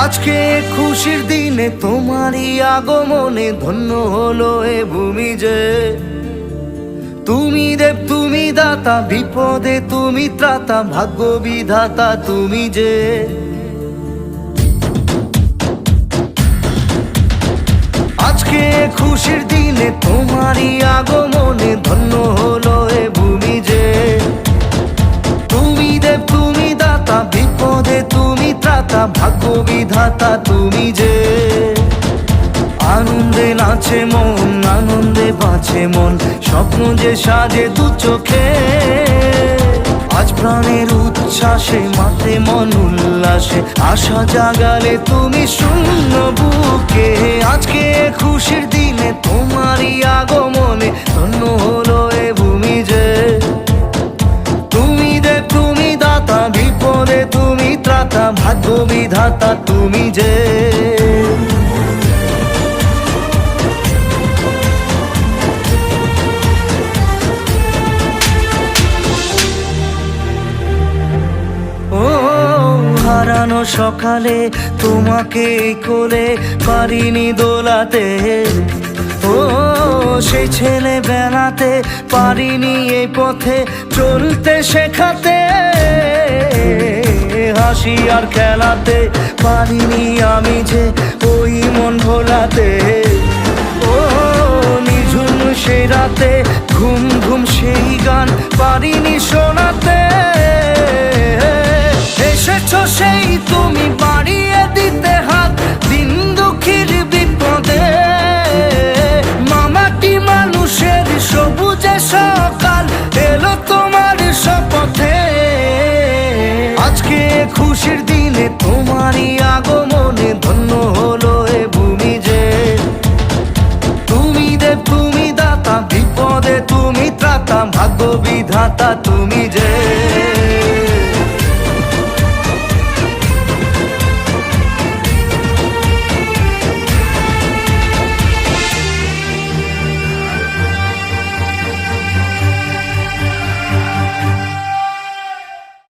আজকে খুশির দিনে তোমারই আগমনে ধন্য হলো এ ভূমি যে। তুমি দেব তুমি দাতা, বিপদে তুমি ত্রাতা, ভাগ্য বিধাতা তুমি যে। আজকে খুশির দিনে তোমারই আগমনে ধন্য হলো এ ভূমি যে। তুমি দেব তুমি দাতা, বিপদে তুমি ত্রাতা, ভাগ্য বিধাতা তুমি যে। আনন্দে নাচে মন, আনন্দে বাঁচে মন, স্বপ্ন যে সাজে দু চোখে। আজ প্রাণের উচ্ছ্বাসে মাতে মন উল্লাসে, আশা জাগালে তুমি শূন্য বুকে। আজকে খুশির দিনে তোমারই আগমনে ধন্য হলো এ ভূমি যে। তুমি দেব তুমি দাতা, বিপদে তুমি ত্রাতা, ভাগ্য বিধাতা তুমি যে। হারানো সকালে তোমাকে কোলে পারিনি দোলাতে, ও সেই ছেলে বেলাতে পারিনি এই পথে চলতে শেখাতে। হাসি আর খেলাতে পারিনি আমি যে ওই মন ভোলাতে। ও নিঝুম সেই রাতে ঘুম ঘুম সেই গান পারিনি শোনাতে। এসেছো সেই তুমি বাড়িয়ে দিতে হাত দিন দুঃখীর বিপদে। মামাটি মানুষের সবুজে সকাল এলো তোমার শপথে। আজকে খুশির দিনে তোমারই আগমনে ধন্য হলো এ ভূমি যে। তুমি দেব তুমি দাতা, বিপদে তুমি ত্রাতা, ভাগ্য বিধাতা তুমি যে।